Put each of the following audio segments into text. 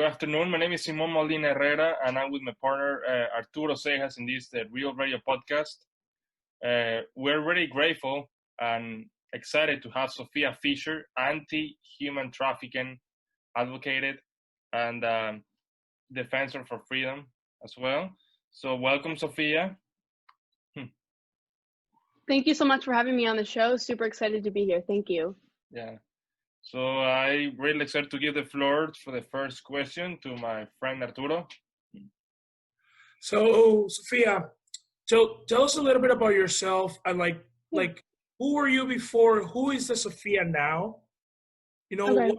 Good afternoon. My name is Simon Molina Herrera, and I'm with my partner Arturo Cejas in this Real Radio podcast. We're very grateful and excited to have Sophia Fisher, anti-human trafficking advocate and defensor for freedom as well. So welcome, Sophia. Thank you so much for having me on the show. Super excited to be here. Thank you. Yeah. So I'm really excited to give the floor for the first question to my friend Arturo. So, Sophia, tell us a little bit about yourself and like who were you before? Who is the Sophia now? You know, Okay.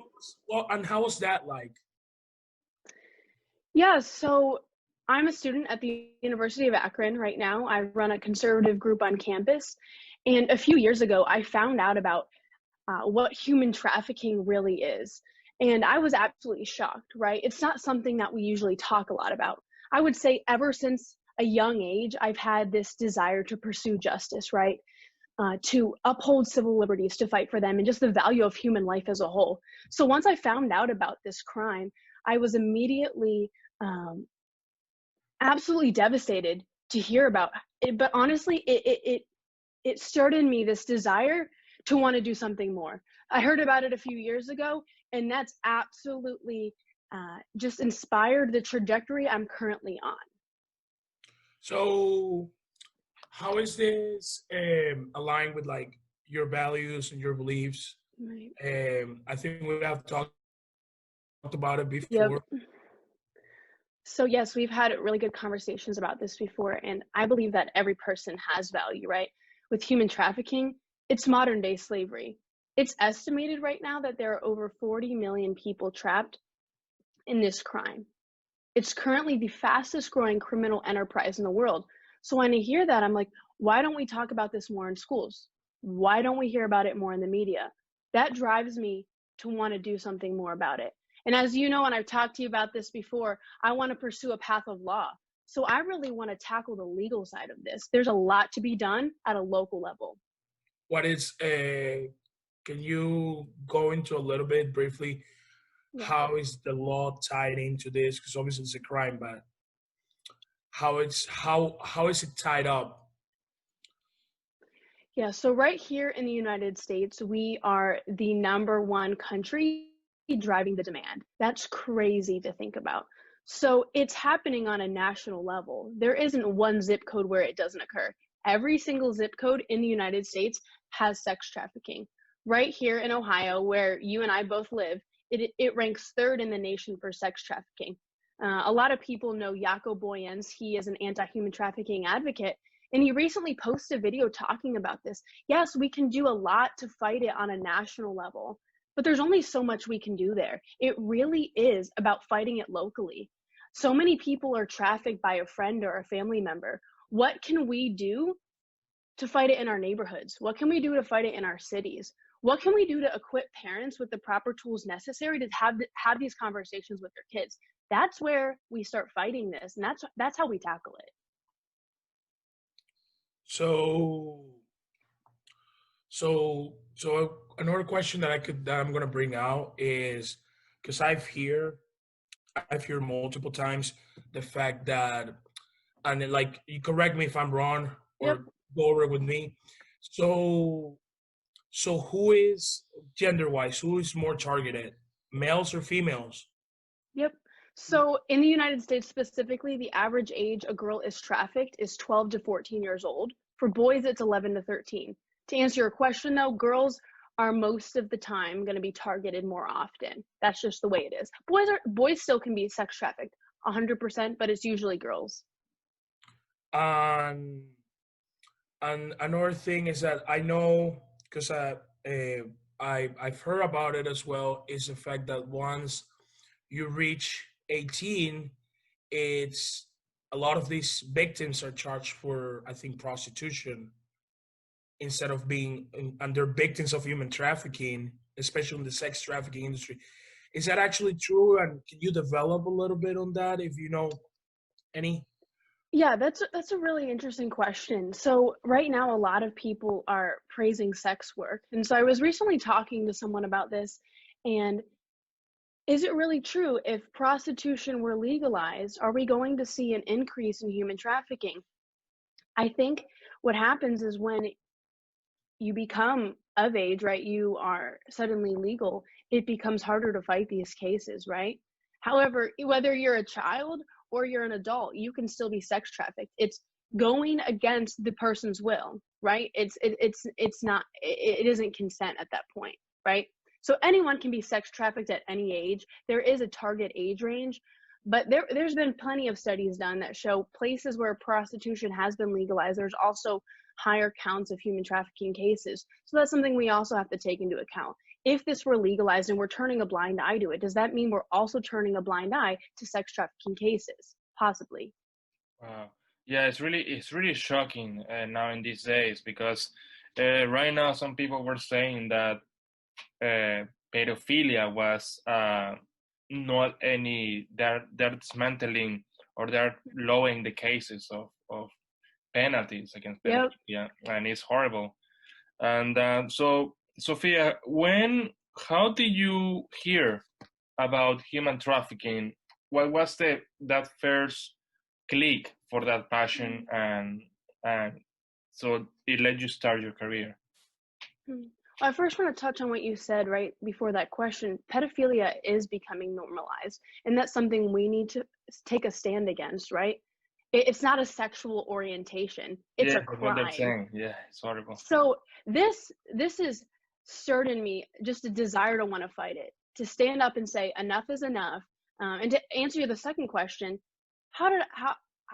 and how was that like? Yeah, so I'm a student at the University of Akron right now. I run a conservative group on campus. And a few years ago, I found out about what human trafficking really is. And I was absolutely shocked, right? It's not something that we usually talk a lot about. I would say ever since a young age, I've had this desire to pursue justice, right? To uphold civil liberties, to fight for them, and just the value of human life as a whole. So once I found out about this crime, I was immediately absolutely devastated to hear about it. But honestly, it stirred in me this desire to want to do something more. I heard about it a few years ago, and that's absolutely just inspired the trajectory I'm currently on. So, how is this aligned with like your values and your beliefs? Right. I think we have talked about it before. Yep. So yes, we've had really good conversations about this before, and I believe that every person has value, right? With human trafficking, it's modern day slavery. It's estimated right now that there are over 40 million people trapped in this crime. It's currently the fastest growing criminal enterprise in the world. So when I hear that, I'm like, why don't we talk about this more in schools? Why don't we hear about it more in the media? That drives me to want to do something more about it. And as you know, and I've talked to you about this before, I want to pursue a path of law. So I really want to tackle the legal side of this. There's a lot to be done at a local level. What is can you go into a little bit briefly? Yeah. How is the law tied into this? Because obviously it's a crime, but how is it tied up? Yeah, so right here in the United States, we are the #1 country driving the demand. That's crazy to think about. So it's happening on a national level. There isn't one zip code where it doesn't occur. Every single zip code in the United States has sex trafficking. Right here in Ohio, where you and I both live, it ranks 3rd in the nation for sex trafficking. A lot of people know Jaco Boyens. He is an anti-human trafficking advocate, and he recently posted a video talking about this. Yes, we can do a lot to fight it on a national level, but there's only so much we can do there. It really is about fighting it locally. So many people are trafficked by a friend or a family member. What can we do to fight it in our neighborhoods? What can we do to fight it in our cities? What can we do to equip parents with the proper tools necessary to have these conversations with their kids? That's where we start fighting this, and that's how we tackle it. So another question that I'm gonna bring out is because I've heard multiple times the fact that, and then, like, you correct me if I'm wrong or Yep. go over it with me. So who is gender-wise? Who is more targeted, males or females? Yep. So in the United States specifically, the average age a girl is trafficked is 12 to 14 years old. For boys, it's 11 to 13. To answer your question though, girls are most of the time going to be targeted more often. That's just the way it is. Boys still can be sex trafficked 100%, but it's usually girls. And another thing is that I know, because I've heard about it as well, is the fact that once you reach 18, it's a lot of these victims are charged for, I think, prostitution instead of being, and they're victims of human trafficking, especially in the sex trafficking industry. Is that actually true? And can you develop a little bit on that if you know any? Yeah, that's a really interesting question. So right now, a lot of people are praising sex work. And so I was recently talking to someone about this, and Is it really true? If prostitution were legalized, are we going to see an increase in human trafficking? I think what happens is when you become of age, right? You are suddenly legal, it becomes harder to fight these cases, right? However, whether you're a child or you're an adult, you can still be sex trafficked. It's going against the person's will, right? It's not it isn't consent at that point, right? So anyone can be sex trafficked at any age. There is a target age range, but there's been plenty of studies done that show places where prostitution has been legalized, there's also higher counts of human trafficking cases. So that's something we also have to take into account. If this were legalized and we're turning a blind eye to it, does that mean we're also turning a blind eye to sex trafficking cases? Possibly. Wow. Yeah, it's really shocking now in these days because right now some people were saying that pedophilia was not any they're dismantling or they're lowering the cases of penalties against Yep. pedophilia, and it's horrible. And so, Sophia, how did you hear about human trafficking? What was that first click for that passion, and so it let you start your career? I first want to touch on what you said right before that question. Pedophilia is becoming normalized, and that's something we need to take a stand against, right? It's not a sexual orientation, it's Yeah, a that's what they're crime. saying. Yeah, it's horrible. So this is stirred in me just a desire to want to fight it, to stand up and say enough is enough. And to answer the second question, how did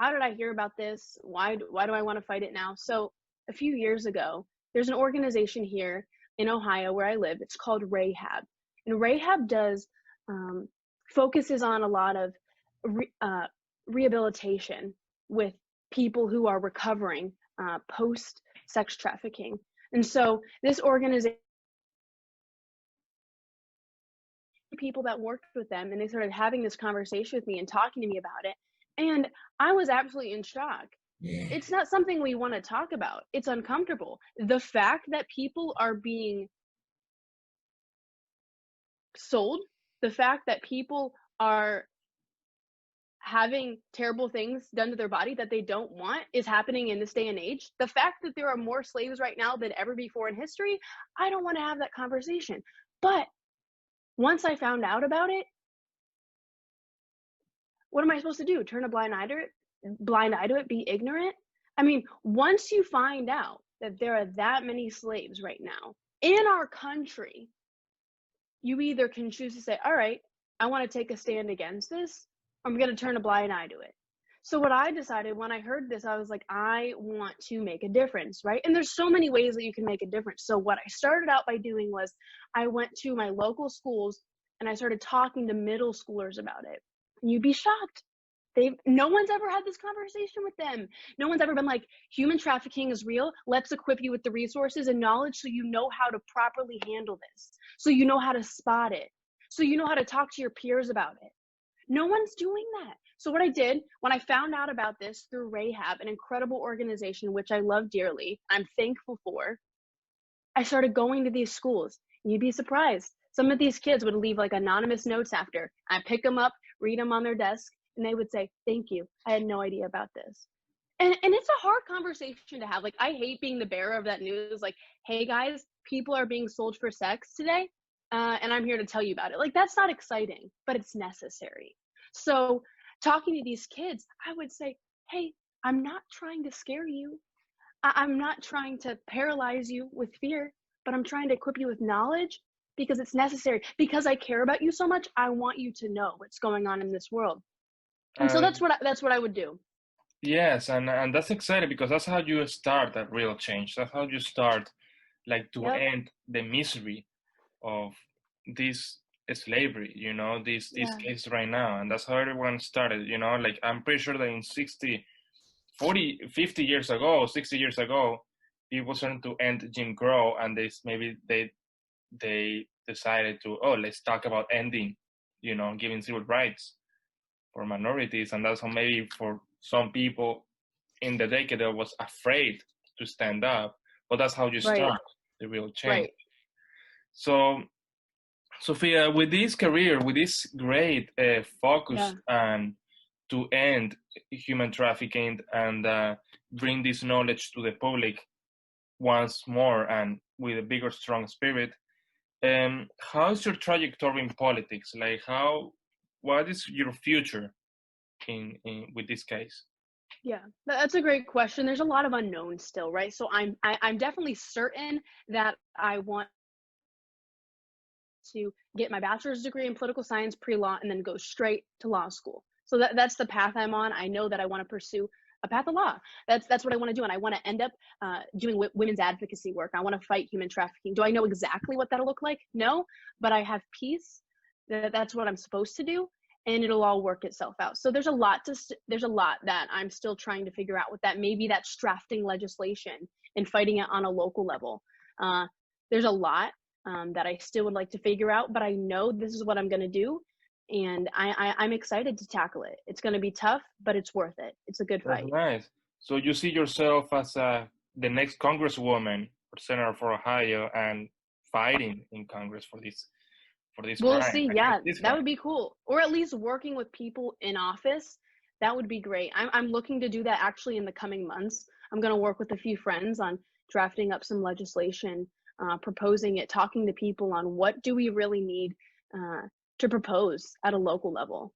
I hear about this? Why do I want to fight it now? So a few years ago, there's an organization here in Ohio where I live. It's called Rahab, and Rahab does focuses on a lot of rehabilitation with people who are recovering post sex trafficking. And so this organization, people that worked with them, and they started having this conversation with me and talking to me about it. And I was absolutely in shock. It's not something we want to talk about. It's uncomfortable. The fact that people are being sold, the fact that people are having terrible things done to their body that they don't want is happening in this day and age. The fact that there are more slaves right now than ever before in history, I don't want to have that conversation. But once I found out about it, what am I supposed to do? Turn a blind eye to it? Blind eye to it? Be ignorant? I mean, once you find out that there are that many slaves right now in our country, you either can choose to say, all right, I want to take a stand against this, or I'm going to turn a blind eye to it. So what I decided when I heard this, I was like, I want to make a difference, right? And there's so many ways that you can make a difference. So what I started out by doing was I went to my local schools and I started talking to middle schoolers about it. And you'd be shocked. No one's ever had this conversation with them. No one's ever been like, human trafficking is real. Let's equip you with the resources and knowledge so you know how to properly handle this. So you know how to spot it. So you know how to talk to your peers about it. No one's doing that. So what I did when I found out about this through Rahab, an incredible organization which I love dearly, I'm thankful for, I started going to these schools. And you'd be surprised. Some of these kids would leave like anonymous notes after. I pick them up, read them on their desk, and they would say, thank you. I had no idea about this. And it's a hard conversation to have. Like, I hate being the bearer of that news. Like, hey guys, people are being sold for sex today. And I'm here to tell you about it. Like, that's not exciting, but it's necessary. So talking to these kids, I would say, hey, I'm not trying to scare you. I'm not trying to paralyze you with fear, but I'm trying to equip you with knowledge because it's necessary. Because I care about you so much, I want you to know what's going on in this world. And so that's what I would do. Yes, and that's exciting because that's how you start that real change. That's how you start, like, to Yep. end the misery of this slavery, these Yeah. cases right now. And that's how everyone started, like, I'm pretty sure that in 60, 40, 50 years ago, 60 years ago, people started to end Jim Crow, and they decided to, let's talk about ending, giving civil rights for minorities. And that's how maybe for some people in the decade that was afraid to stand up, but that's how you Right. start the real change. Right. So Sophia, with this career, with this great focus Yeah. and to end human trafficking and bring this knowledge to the public once more and with a bigger, strong spirit, how's your trajectory in politics? Like, what is your future in with this case? Yeah, that's a great question. There's a lot of unknowns still, right? So I'm definitely certain that I want to get my bachelor's degree in political science pre-law and then go straight to law school. So that's the path I'm on. I know that I want to pursue a path of law. That's what I want to do, and I want to end up doing women's advocacy work. I want to fight human trafficking. Do I know exactly what that'll look like? No, but I have peace that that's what I'm supposed to do, and it'll all work itself out. So there's a lot that I'm still trying to figure out with that. Maybe that's drafting legislation and fighting it on a local level. There's a lot that I still would like to figure out, but I know this is what I'm going to do. And I'm excited to tackle it. It's going to be tough, but it's worth it. It's a good fight. That's nice. So you see yourself as the next congresswoman or senator for Ohio and fighting in Congress for this We'll crime. see. Yeah, This that crime. would be cool. Or at least working with people in office. That would be great. I'm looking to do that actually in the coming months. I'm going to work with a few friends on drafting up some legislation, proposing it, talking to people on what do we really need to propose at a local level.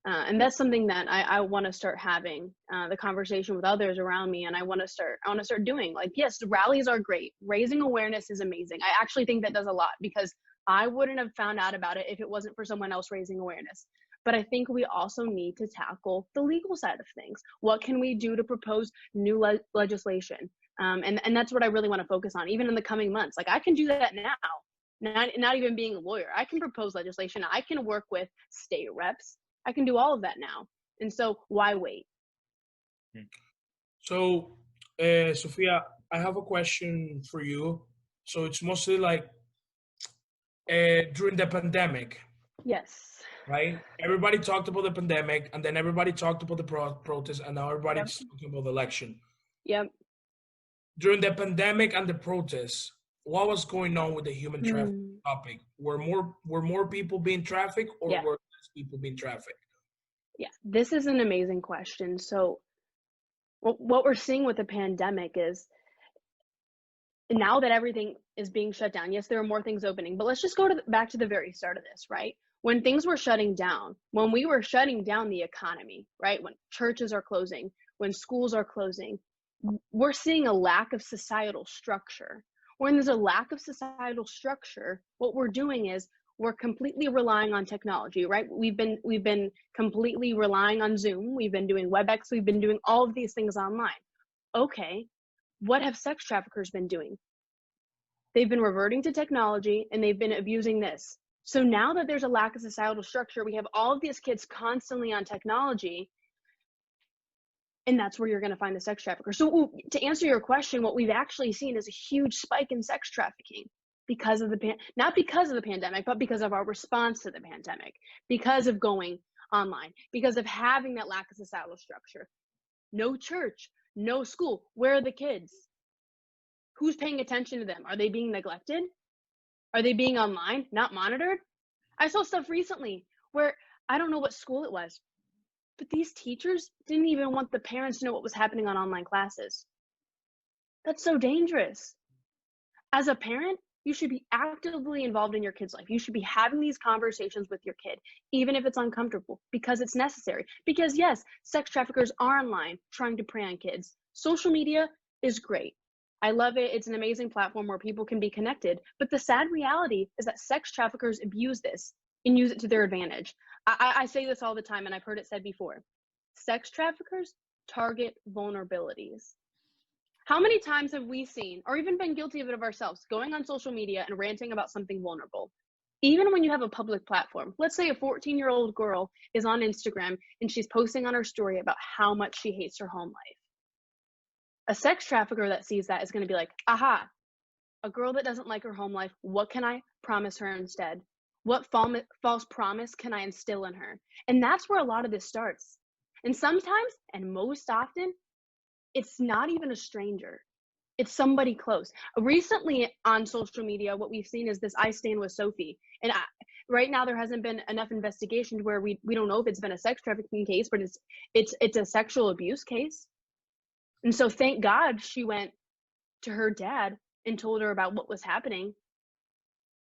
And that's something that I want to start having the conversation with others around me, and I want to start doing. Like, yes, rallies are great. Raising awareness is amazing. I actually think that does a lot because I wouldn't have found out about it if it wasn't for someone else raising awareness. But I think we also need to tackle the legal side of things. What can we do to propose new legislation? And that's what I really want to focus on, even in the coming months. Like, I can do that now. Not even being a lawyer. I can propose legislation. I can work with state reps. I can do all of that now. And so why wait? So, Sophia, I have a question for you. So it's mostly like during the pandemic, Yes. right? Everybody talked about the pandemic, and then everybody talked about the protest, and now Yep. everybody's talking about the election. Yep. During the pandemic and the protests, what was going on with the human trafficking topic? Were more people being trafficked, or Yeah. were less people being trafficked? Yeah. This is an amazing question. So what we're seeing with the pandemic is now that everything is being shut down, yes, there are more things opening, but let's just go back to the very start of this, right? When things were shutting down, when we were shutting down the economy, right? When churches are closing, when schools are closing, we're seeing a lack of societal structure. When there's a lack of societal structure, what we're doing is we're completely relying on technology, right? We've been completely relying on Zoom. We've been doing WebEx. We've been doing all of these things online. Okay, what have sex traffickers been doing? They've been reverting to technology and they've been abusing this. So now that there's a lack of societal structure, we have all of these kids constantly on technology, and that's where you're going to find the sex traffickers. So to answer your question, what we've actually seen is a huge spike in sex trafficking because of not because of the pandemic, but because of our response to the pandemic, because of going online, because of having that lack of societal structure. No church, no school. Where are the kids? Who's paying attention to them? Are they being neglected? Are they being online, not monitored? I saw stuff recently where I don't know what school it was, but these teachers didn't even want the parents to know what was happening on online classes. That's so dangerous. As a parent, you should be actively involved in your kid's life. You should be having these conversations with your kid, even if it's uncomfortable, because it's necessary. Because yes, sex traffickers are online trying to prey on kids. Social media is great. I love it. It's an amazing platform where people can be connected. But the sad reality is that sex traffickers abuse this and use it to their advantage. I say this all the time, and I've heard it said before. Sex traffickers target vulnerabilities. How many times have we seen, or even been guilty of it of ourselves, going on social media and ranting about something vulnerable? Even when you have a public platform, let's say a 14-year-old girl is on Instagram and she's posting on her story about how much she hates her home life. A sex trafficker that sees that is going to be like, aha, a girl that doesn't like her home life, what can I promise her instead? What false promise can I instill in her? And that's where a lot of this starts. And sometimes, and most often, it's not even a stranger. It's somebody close. Recently on social media, what we've seen is this I Stand with Sophie. And right now there hasn't been enough investigation where we don't know if it's been a sex trafficking case, but it's a sexual abuse case. And so thank God she went to her dad and told her about what was happening.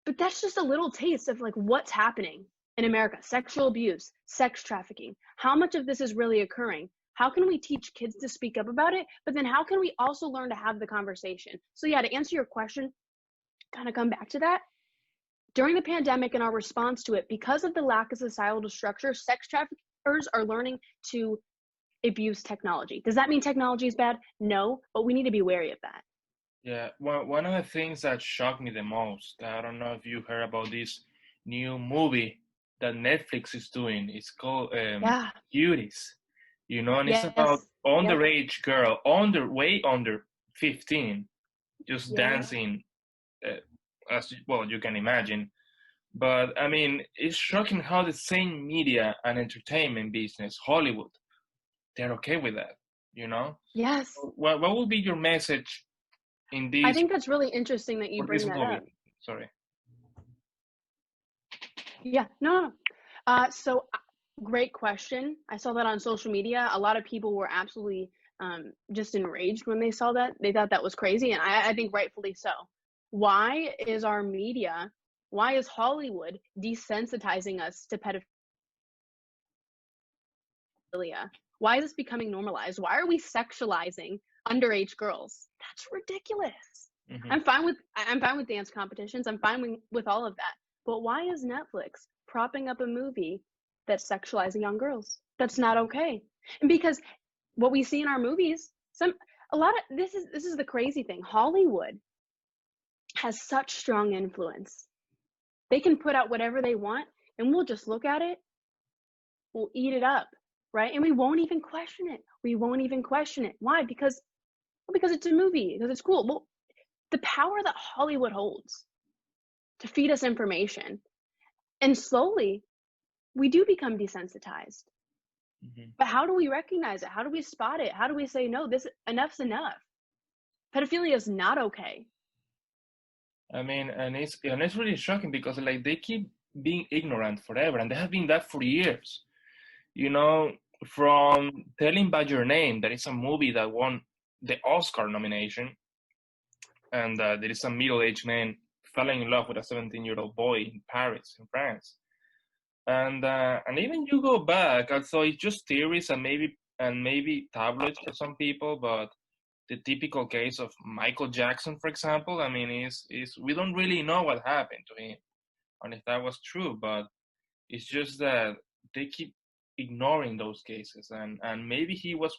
But that's just a little taste of like what's happening in America. Sexual abuse, sex trafficking. How much of this is really occurring? How can we teach kids to speak up about it? But then how can we also learn to have the conversation? So yeah, to answer your question, kind of come back to that. During the pandemic and our response to it, because of the lack of societal structure, sex traffickers are learning to abuse technology. Does that mean technology is bad? No, but we need to be wary of that. Yeah, well, one of the things that shocked me the most, I don't know if you heard about this new movie that Netflix is doing. It's called Yeah. Cuties, and it's about Yes. Yep. underage girl, way under 15, just Yeah. dancing, as well you can imagine. But I mean, it's shocking how the same media and entertainment business, Hollywood, they're okay with that, Yes. What would be your message in I this think that's really interesting that you for bring this that movie? up. Sorry. Yeah, no. So great question. I saw that on social media. A lot of people were absolutely just enraged when they saw that. They thought that was crazy, and I think rightfully so. Why is our media, why is Hollywood desensitizing us to pedophilia? Why is this becoming normalized? Why are we sexualizing underage girls? That's ridiculous. Mm-hmm. I'm fine with dance competitions. I'm fine with all of that. But why is Netflix propping up a movie that's sexualizing young girls? That's not okay. And because what we see in our movies, this is the crazy thing. Hollywood has such strong influence. They can put out whatever they want and we'll just look at it. We'll eat it up, right? And we won't even question it. Why? Because it's a movie, because it's cool. Well, the power that Hollywood holds to feed us information, and slowly we do become desensitized. Mm-hmm. But how do we recognize it? How do we spot it? How do we say, no, enough's enough? Pedophilia is not okay. I mean, and it's really shocking because like they keep being ignorant forever, and they have been that for years. From Telling by Your Name, that is a movie that won the Oscar nomination, and there is a middle-aged man falling in love with a 17-year-old boy in Paris, in France. And even you go back, although it's just theories and maybe tabloids for some people, but the typical case of Michael Jackson, for example, I mean, is we don't really know what happened to him, and if that was true, but it's just that they keep ignoring those cases, and maybe he was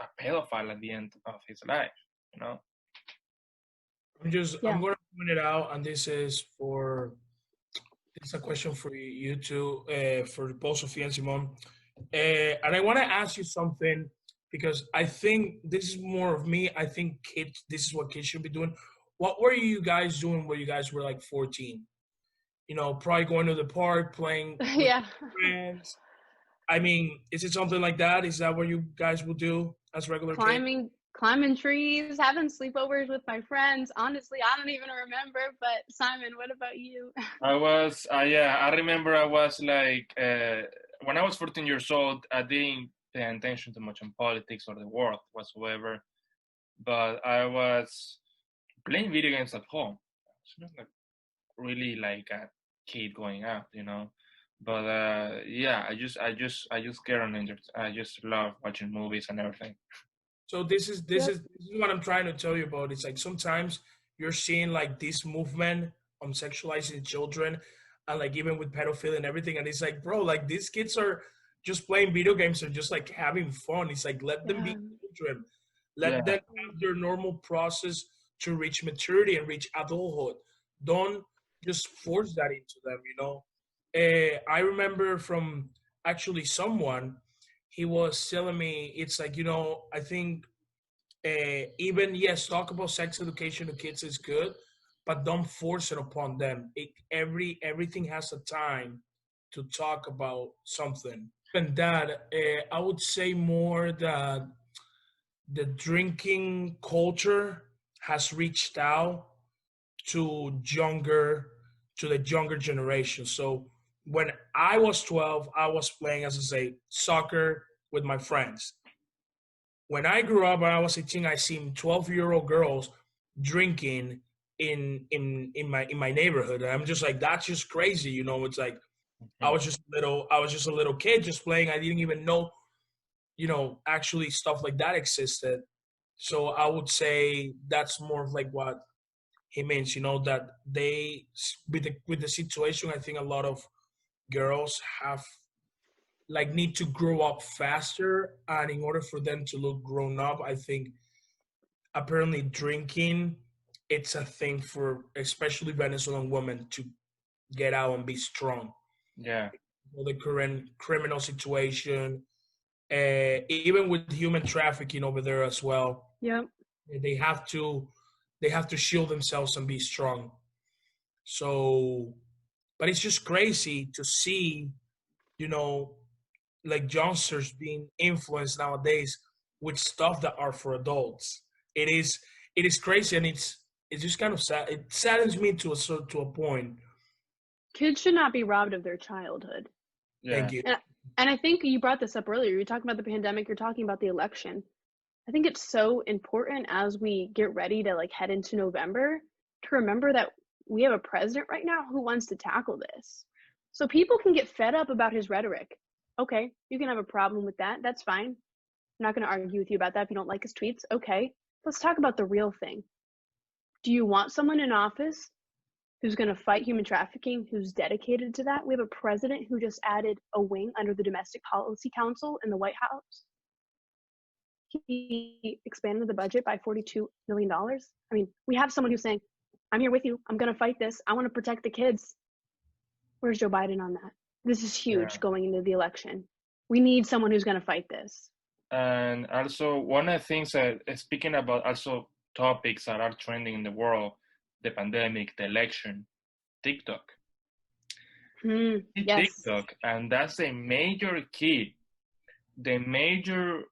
a pedophile at the end of his life, I'm going to point it out, and this is a question for you two, for both Sophia and Simon. And I want to ask you something, because I think this is more of me. I think this is what kids should be doing. What were you guys doing when you guys were like 14? Probably going to the park, playing with friends. I mean, is it something like that? Is that what you guys will do as regular kids? Climbing trees, having sleepovers with my friends. Honestly, I don't even remember. But Simon, what about you? I remember I was like, when I was 14 years old, I didn't pay attention too much on politics or the world whatsoever. But I was playing video games at home. It's not like really like a kid going out, But I just get on interest. I just love watching movies and everything. So this is what I'm trying to tell you about. It's like sometimes you're seeing like this movement on sexualizing children, and like even with pedophilia and everything, and it's like, bro, like these kids are just playing video games and just like having fun. It's like, let them be children, let them have their normal process to reach maturity and reach adulthood. Don't just force that into them, I remember from actually someone, he was telling me, it's like, I think even, yes, talk about sex education to kids is good, but don't force it upon them. Everything has a time to talk about something. And that, I would say more that the drinking culture has reached out to the younger generation. So when I was 12, I was playing, as I say, soccer with my friends. When I grew up, when I was 18, I seen 12-year-old girls drinking in my neighborhood, and I'm just like, that's just crazy, you know. It's like I was just a little kid just playing. I didn't even know, you know, actually stuff like that existed. So I would say that's more of like what he means, you know, that they with the situation. I think a lot of girls have like need to grow up faster, and in order for them to look grown up, I think apparently drinking it's a thing for especially Venezuelan women to get out and be strong. Yeah. The current criminal situation, even with human trafficking over there as well, Yep. they have to they have to shield themselves and be strong. So, but it's just crazy to see, you know, like youngsters being influenced nowadays with stuff that are for adults. It is it is crazy, and it's just kind of sad. It saddens me to a point. Kids should not be robbed of their childhood. Yeah. Thank you. And I think you brought this up earlier. You're talking about the pandemic, you're talking about the election. I think it's so important as we get ready to like head into November to remember that we have a president right now who wants to tackle this. So people can get fed up about his rhetoric. Okay, you can have a problem with that. That's fine. I'm not going to argue with you about that if you don't like his tweets. Okay, let's talk about the real thing. Do you want someone in office who's going to fight human trafficking, who's dedicated to that? We have a president who just added a wing under the Domestic Policy Council in the White House. He expanded the budget by $42 million. I mean, we have someone who's saying, I'm here with you. I'm going to fight this. I want to protect the kids. Where's Joe Biden on that? This is huge Yeah. going into the election. We need someone who's going to fight this. And also, one of the things that, speaking about also topics that are trending in the world, the pandemic, the election, TikTok. Yes. TikTok, and that's a major key, the major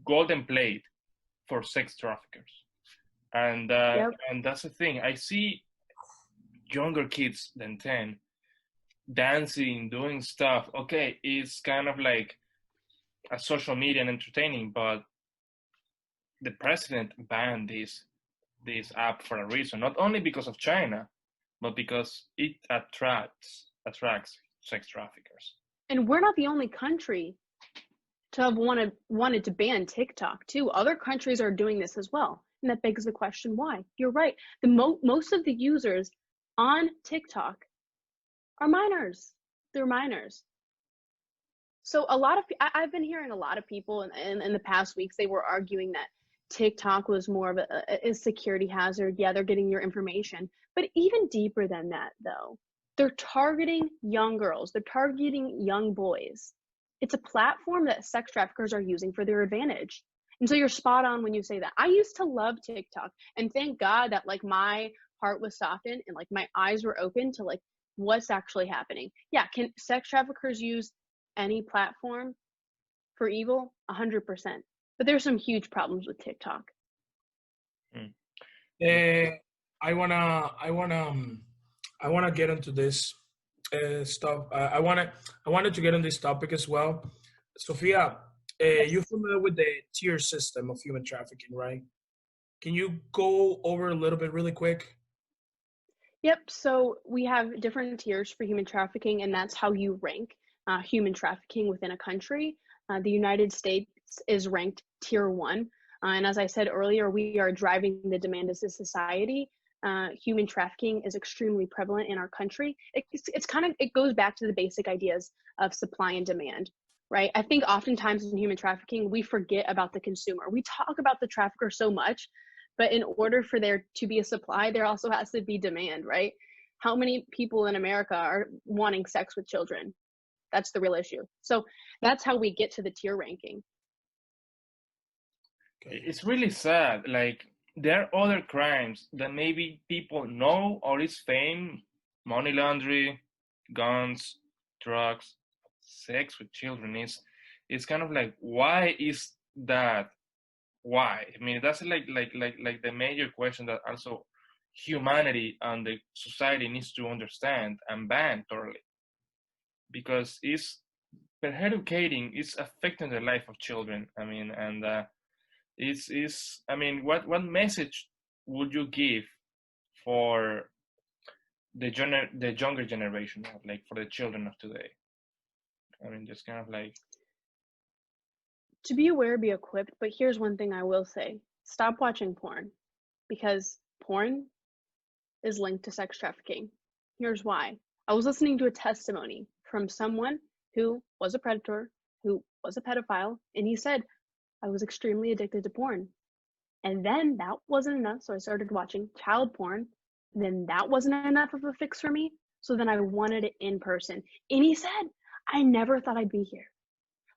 golden plate for sex traffickers. And Yep. and that's the thing. I see younger kids than 10 dancing, doing stuff. Okay, it's kind of like a social media and entertaining, but the president banned this app for a reason, not only because of China, but because it attracts sex traffickers. And we're not the only country to have wanted to ban TikTok too. Other countries are doing this as well. And that begs the question, why? You're right. Most of the users on TikTok are minors. They're minors. So I've been hearing a lot of people in the past weeks, they were arguing that TikTok was more of a security hazard. Yeah, they're getting your information. But even deeper than that, though, they're targeting young girls. They're targeting young boys. It's a platform that sex traffickers are using for their advantage. And so you're spot on when you say that. I used to love TikTok, and thank God that like my heart was softened and like my eyes were open to like what's actually happening. Yeah, can sex traffickers use any platform for evil? 100%. But there's some huge problems with TikTok. I wanna get into this stuff. I wanted to get on this topic as well. Sophia, Yes. you're familiar with the tier system of human trafficking, right? Can you go over a little bit really quick? Yep. So we have different tiers for human trafficking, and that's how you rank human trafficking within a country. The United States is ranked tier 1. And as I said earlier, we are driving the demand as a society. Human trafficking is extremely prevalent in our country. It goes back to the basic ideas of supply and demand, right? I think oftentimes in human trafficking, we forget about the consumer. We talk about the trafficker so much, but in order for there to be a supply, there also has to be demand, right? How many people in America are wanting sex with children? That's the real issue. So that's how we get to the tier ranking. Okay. It's really sad. Like, there are other crimes that maybe people know or is fame, money laundering, guns, drugs, sex with children is it's kind of like, why is that? Why? I mean, that's like the major question that also humanity and the society needs to understand and ban thoroughly. because it's educating, it's affecting the life of children. I mean, and it's I mean, what message would you give for the younger generation, like for the children of today? I mean, just kind of like, To be aware, be equipped, but here's one thing I will say. Stop watching porn, because porn is linked to sex trafficking. Here's why. I was listening to a testimony from someone who was a predator, who was a pedophile, and he said, I was extremely addicted to porn. And then that wasn't enough, so I started watching child porn. Then that wasn't enough of a fix for me, so then I wanted it in person. And he said, I never thought I'd be here.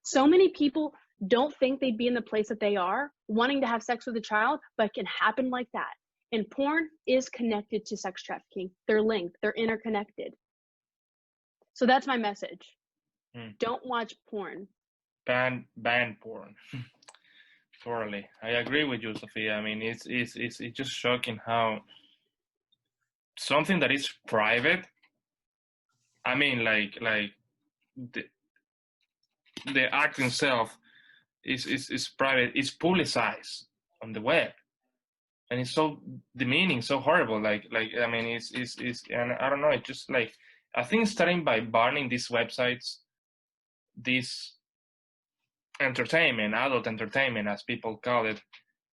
So many people don't think they'd be in the place that they are, wanting to have sex with a child, but it can happen like that. And porn is connected to sex trafficking. They're linked, they're interconnected. So that's my message. Don't watch porn. ban porn. Totally, I agree with you, Sophia. I mean, it's just shocking how something that is private. I mean, like the act itself is private. It's publicized on the web, and it's so demeaning, so horrible. Like I mean, it's and I don't know. It's just like, I think starting by banning these websites, this entertainment, adult entertainment, as people call it,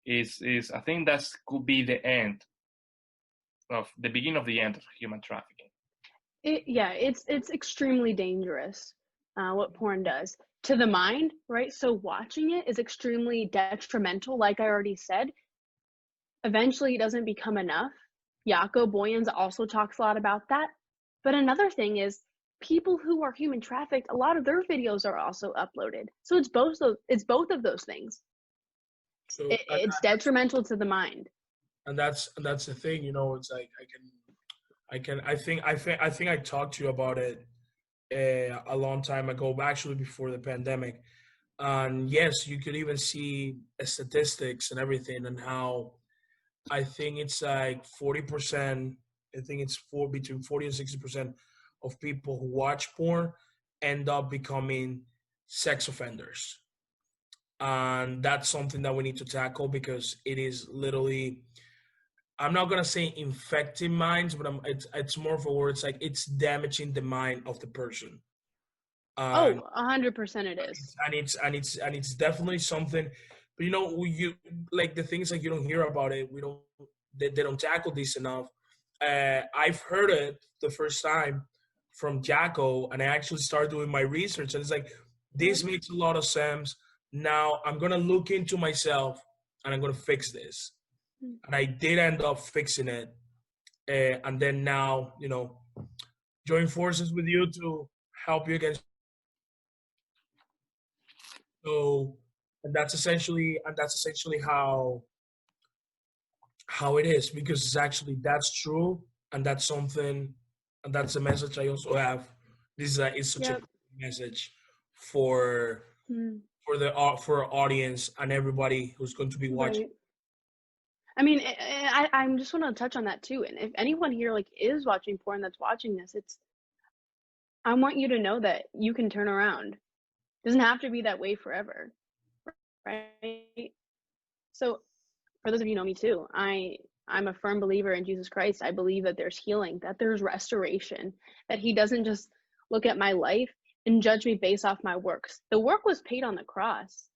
is I think that could be the end of the beginning of the end of human trafficking. It's extremely dangerous what porn does to the mind, right? So watching it is extremely detrimental, like I already said. Eventually, it doesn't become enough. Jaco Boyens also talks a lot about that. But another thing is, people who are human trafficked, a lot of their videos are also uploaded. So it's both of those things. So it's detrimental to the mind. And that's the thing, you know. It's like I think I talked to you about it a long time ago, actually before the pandemic. And yes, you could even see statistics and everything, and how I think it's like 40%. I think it's between 40 and 60% of people who watch porn end up becoming sex offenders, and that's something that we need to tackle, because it is literally, I'm not gonna say infecting minds, but it's more of a word. It's like it's damaging the mind of the person. 100% it is. And it's definitely something. But you know, you like the things like you don't hear about it. They don't tackle this enough. I've heard it the first time from Jacko, and I actually started doing my research, and it's like, this makes a lot of sense. Now I'm gonna look into myself, and I'm gonna fix this. And I did end up fixing it, and then now, you know, join forces with you to help you against. So, and that's essentially how it is, because it's actually, that's true, and that's something, and that's a message I also have. This is such a message for for our audience and everybody who's going to be watching. Right. I mean, I just want to touch on that too. And if anyone here like is watching porn that's watching this, I want you to know that you can turn around. It doesn't have to be that way forever, right? So, for those of you who know me too, I'm a firm believer in Jesus Christ. I believe that there's healing, that there's restoration, that He doesn't just look at my life and judge me based off my works. The work was paid on the cross.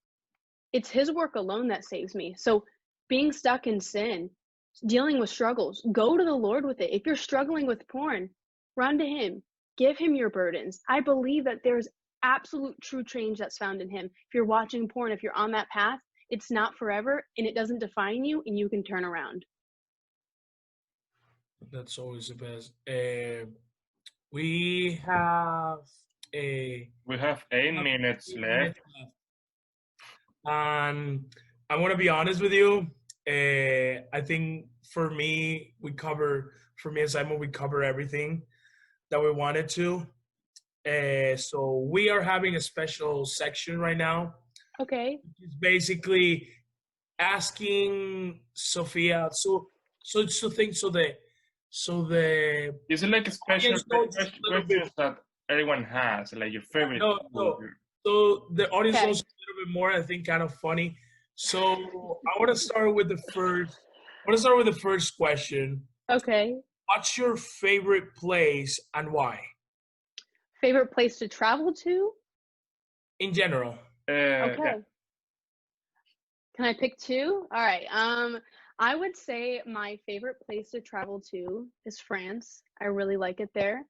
It's His work alone that saves me. So, being stuck in sin, dealing with struggles, go to the Lord with it. If you're struggling with porn, run to Him. Give Him your burdens. I believe that there's absolute true change that's found in Him. If you're watching porn, if you're on that path, it's not forever, and it doesn't define you, and you can turn around. That's always the best. We have 8 minutes left. And I want to be honest with you. I think for me and Simon, we cover everything that we wanted to. So we are having a special section right now. Okay. It's basically asking Sophia. So the Is it like a special questions that everyone has, like your favorite No, food. no. So the audience Okay. wants a little bit more. I think kind of funny. So I want to start with the first. I want to start with the first question. Okay. What's your favorite place and why? Favorite place to travel to? In general. Yeah. Okay. Can I pick two? All right. I would say my favorite place to travel to is France. I really like it there.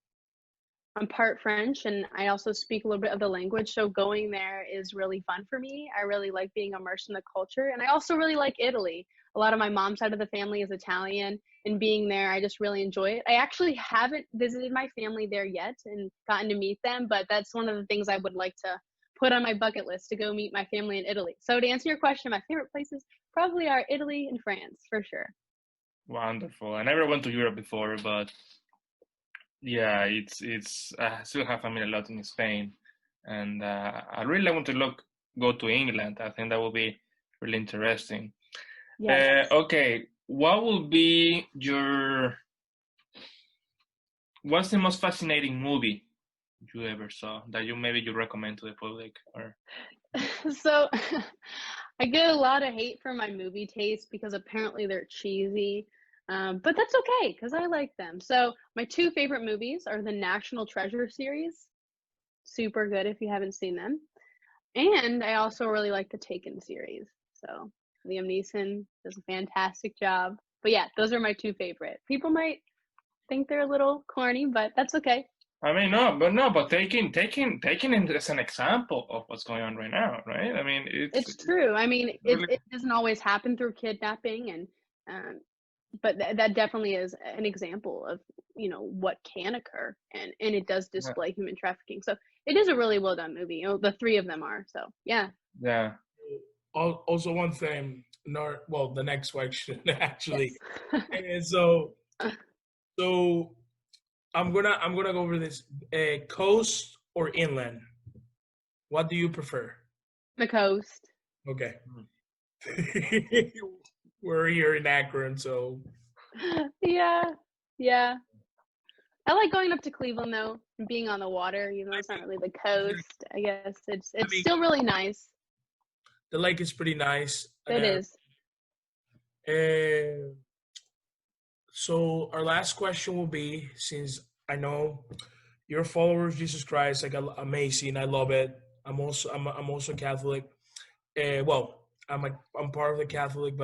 I'm part French and I also speak a little bit of the language, so going there is really fun for me. I really like being immersed in the culture, and I also really like Italy. A lot of my mom's side of the family is Italian, and being there, I just really enjoy it. I actually haven't visited my family there yet and gotten to meet them, but that's one of the things I would like to put on my bucket list, to go meet my family in Italy. So to answer your question, my favorite places probably are Italy and France for sure. Wonderful. I never went to Europe before, but yeah, it's I still have family a lot in Spain, and I really want to go to England. I think that will be really interesting. Yes. Okay, what will be what's the most fascinating movie you ever saw that you recommend to the public? Or So I get a lot of hate for my movie taste because apparently they're cheesy. But that's okay because I like them. So my two favorite movies are the National Treasure series. Super good if you haven't seen them. And I also really like the Taken series. So Liam Neeson does a fantastic job. But yeah, those are my two favorite. People might think they're a little corny, but that's okay. I mean, but taking it as an example of what's going on right now, right? I mean, It's true. I mean, really, it doesn't always happen through kidnapping, and but that definitely is an example of what can occur, and it does yeah, display human trafficking. So it is a really well done movie. The three of them are. So yeah. yeah. Also, one thing. Not well. The next question actually. Yes. And so I'm gonna go over this. Coast or inland? What do you prefer? The coast. Okay. Mm. We're here in Akron, so Yeah, yeah. I like going up to Cleveland though, and being on the water, even though it's not really the coast. I guess it's I it's mean still really nice. the lake is pretty nice. It is. Uh, so our last question will be, since I know you're a follower of Jesus Christ, like amazing, I love it. I'm also Catholic. Well, I'm part of the Catholic,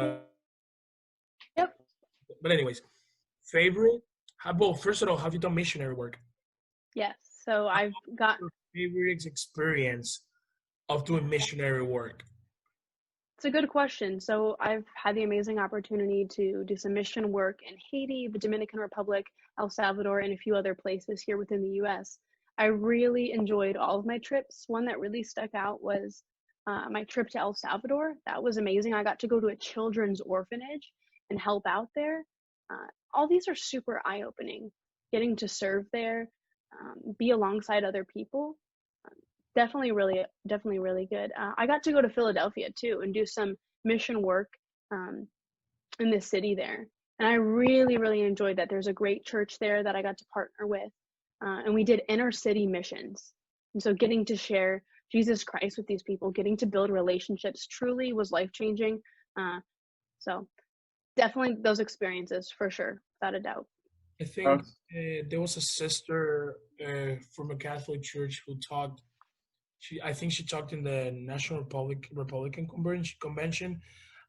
Yep. but anyways, favorite. Well, first of all, have you done missionary work? Yes. So I've got. Your favorite experience of doing missionary work? It's a good question. So I've had the amazing opportunity to do some mission work in Haiti, the Dominican Republic, El Salvador, and a few other places here within the US. I really enjoyed all of my trips. One that really stuck out was my trip to El Salvador. That was amazing. I got to go to a children's orphanage and help out there. All these are super eye-opening. Getting to serve there, be alongside other people, definitely really good. I got to go to Philadelphia too and do some mission work um, in the city there, and I really enjoyed that. There's a great church there that I got to partner with, and we did inner city missions. And so getting to share Jesus Christ with these people, getting to build relationships, truly was life changing. So definitely those experiences for sure, without a doubt. I think there was a sister from a Catholic church who talked. I think she talked in the National Republican Convention,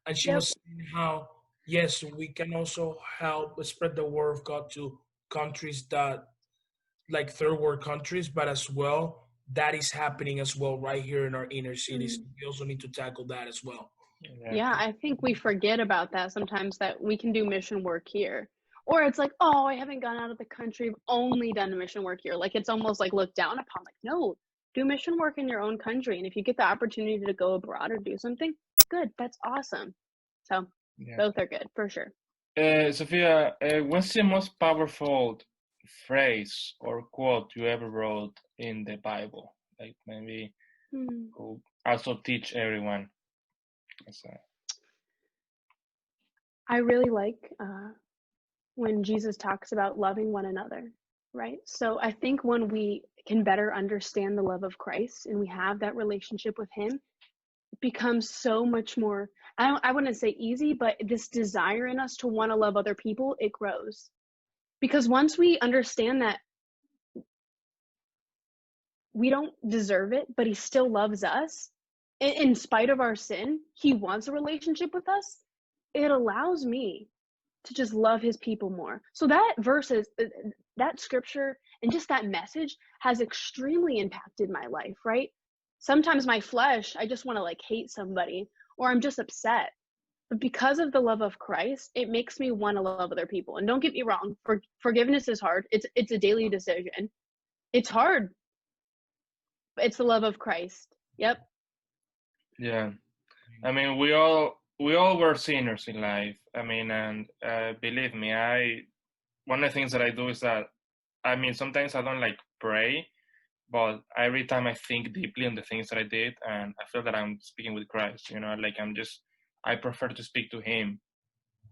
and she Yep. was saying how yes, we can also help spread the word of God to countries that like third world countries, but as well that is happening as well right here in our inner cities. Mm. We also need to tackle that as well. Yeah. Yeah, I think we forget about that sometimes, that we can do mission work here. Or it's like, oh, I haven't gone out of the country, I've only done mission work here. Like it's almost like looked down upon. Like, no, do mission work in your own country. And if you get the opportunity to go abroad or do something, good, that's awesome. So Yeah. both are good for sure. Sophia, what's the most powerful phrase or quote you ever wrote in the Bible? Like maybe Hmm. who also teach everyone. I really like when Jesus talks about loving one another. right? So I think when we can better understand the love of Christ and we have that relationship with him, it becomes so much more, I wouldn't say easy, but this desire in us to want to love other people, it grows. Because once we understand that we don't deserve it, but he still loves us, in spite of our sin, he wants a relationship with us, it allows me to just love his people more. So that that scripture and just that message has extremely impacted my life, right? Sometimes my flesh, I just want to like hate somebody or I'm just upset. But because of the love of Christ, it makes me want to love other people. And don't get me wrong, forgiveness is hard. It's a daily decision. It's hard, but it's the love of Christ. Yep. Yeah. I mean, we all were sinners in life. I mean, and believe me, one of the things that I do is that, I mean, sometimes I don't like pray, but every time I think deeply on the things that I did, and I feel that I'm speaking with Christ, like I prefer to speak to him.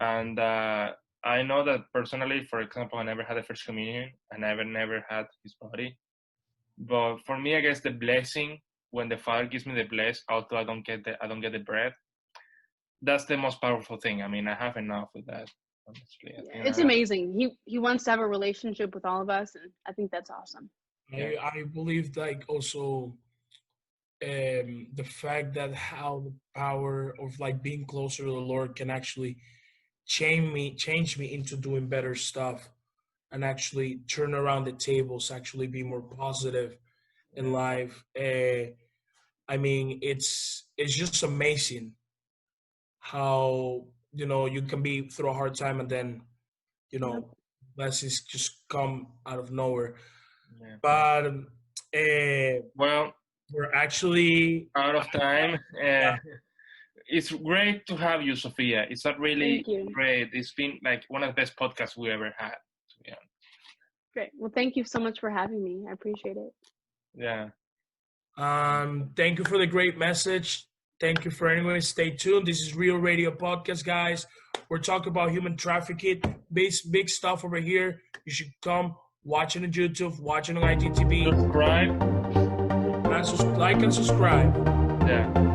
And I know that personally, for example, I never had a first communion. I never had his body. But for me, I guess the blessing, when the Father gives me the bless, although I don't get the bread, that's the most powerful thing. I mean, I have enough with that, honestly. It's amazing. He wants to have a relationship with all of us, and I think that's awesome. I believe like also the fact that how the power of like being closer to the Lord can actually change me into doing better stuff and actually turn around the tables, actually be more positive in life. I mean, it's just amazing how you can be through a hard time and then blessings just come out of nowhere. Yeah. But well, we're actually out of time. It's great to have you, Sophia. It's not really great. It's been like one of the best podcasts we ever had. Yeah. Great. Well, thank you so much for having me. I appreciate it. Yeah. Thank you for the great message. Thank you for anyone. Stay tuned. This is Real Radio Podcast, guys. We're talking about human trafficking. Big stuff over here. You should come watching on YouTube, watching on IGTV. Subscribe. And like and subscribe. Yeah.